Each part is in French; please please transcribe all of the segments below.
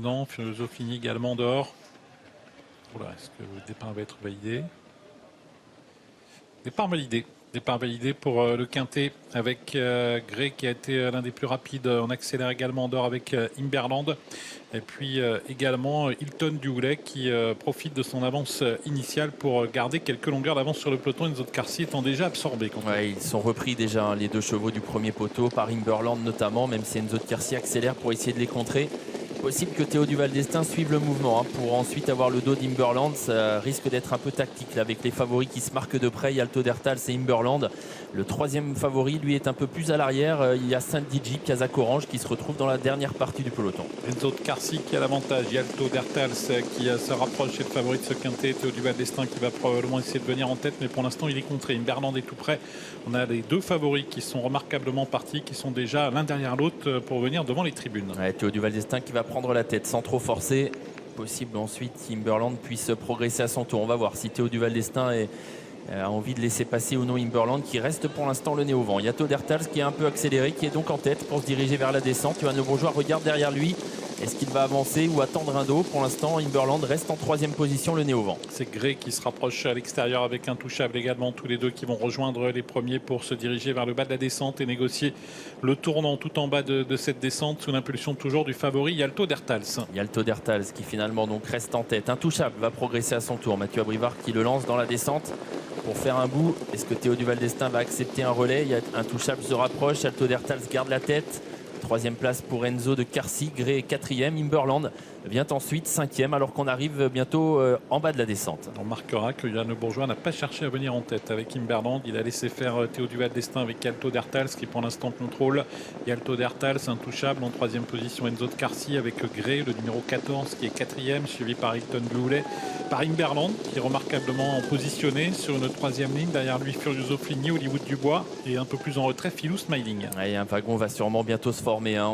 maintenant. Furioso finit également dehors. Voilà, est-ce que le départ va être validé? Départ validé. Départ validé pour le quintet avec Gray qui a été l'un des plus rapides. On accélère également dehors avec Imberland. Et puis également Hilton Duhoulet qui profite de son avance initiale pour garder quelques longueurs d'avance sur le peloton. Les autres Carcy étant déjà absorbés. Ouais, ils sont repris déjà, hein, les deux chevaux du premier poteau, par Imberland notamment, même si Enzo de Quercy accélère pour essayer de les contrer. Possible que Théo Duval d'Estaing suive le mouvement, hein, pour ensuite avoir le dos d'Imberland. Ça risque d'être un peu tactique là, avec les favoris qui se marquent de près. Il y a Alto d'Hertals et Imberland. Le troisième favori, lui, est un peu plus à l'arrière. Il y a Saint-Digi, Kazakh Orange qui se retrouve dans la dernière partie du peloton. Enzo de Quercy qui a l'avantage. Il y a Alto d'Hertals qui se rapproche chez le favori de ce quintet. Théo Duval d'Estaing qui va probablement essayer de venir en tête, mais pour l'instant il est contré. Imberland est tout près. On a les deux favoris qui sont remarquablement partis, qui sont déjà l'un derrière l'autre pour venir devant les tribunes. Ouais, Théo Duval d'Estaing qui va prendre la tête sans trop forcer. Possible ensuite qu'Imberland puisse progresser à son tour. On va voir si Théo Duval d'Estaing a envie de laisser passer ou non Imberland, qui reste pour l'instant le nez au vent. Il y a Théo d'Hertals qui est un peu accéléré, qui est donc en tête pour se diriger vers la descente. Johan Le Bourgeois regarde derrière lui. Est-ce qu'il va avancer ou attendre un dos? Pour l'instant, Imberland reste en troisième position, le nez au vent. C'est Gray qui se rapproche à l'extérieur avec Intouchable également. Tous les deux qui vont rejoindre les premiers pour se diriger vers le bas de la descente et négocier le tournant tout en bas de cette descente sous l'impulsion toujours du favori Yalto d'Hertals. Yalto d'Hertals qui finalement donc reste en tête. Intouchable va progresser à son tour. Mathieu Abrivard qui le lance dans la descente pour faire un bout. Est-ce que Théo Duval d'Estaing va accepter un relais? Intouchable se rapproche. Yalto d'Hertals garde la tête. Troisième place pour Enzo de Quercy. Gray est quatrième. Imberland vient ensuite cinquième, alors qu'on arrive bientôt en bas de la descente. On remarquera que Johan Le Bourgeois n'a pas cherché à venir en tête avec Imberland. Il a laissé faire Théo Duval d'Estaing avec Yalto d'Hertals qui pour l'instant contrôle. Yalto d'Hertals intouchable en troisième position. Enzo de Quercy avec Gray, le numéro 14 qui est quatrième, suivi par Hilton Duhoulet, par Imberland qui est remarquablement positionné sur une troisième ligne. Derrière lui Furioso Fligny, Hollywood Dubois et un peu plus en retrait Philou Smiling. Ouais, un wagon va sûrement bientôt se former, hein.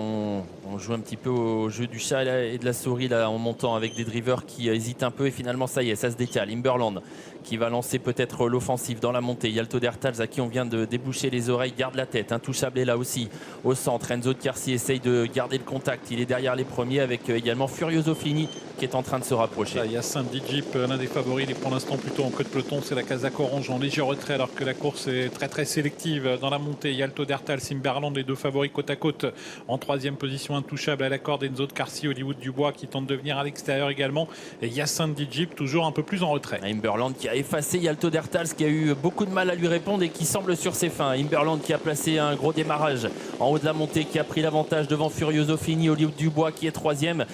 On joue un petit peu au jeu du chat et de la souris là, en montant avec des drivers qui hésitent un peu et finalement ça y est, ça se décale. Imberland qui va lancer peut-être l'offensive dans la montée. Yalto d'Hertals à qui on vient de déboucher les oreilles garde la tête. Intouchable est là aussi au centre. Enzo de Quercy essaye de garder le contact. Il est derrière les premiers avec également Furioso Fligny qui est en train de se rapprocher. Là, il y a Saint-Digi, l'un des favoris. Il est pour l'instant plutôt en queue de peloton. C'est la Kazakh Orange en léger retrait alors que la course est très sélective dans la montée. Yalto d'Hertals, Imberland, les deux favoris côte à côte. En troisième position, Intouchable à la corde. Enzo de Quercy, Hollywood Dubois qui tente de venir à l'extérieur également. Et il y a Saint-Digi toujours un peu plus en retrait. Imberland qui a effacé Yalto d'Hertals qui a eu beaucoup de mal à lui répondre et qui semble sur ses fins. Imberland qui a placé un gros démarrage en haut de la montée, qui a pris l'avantage devant Furioso Fligny, Hollywood Dubois qui est troisième.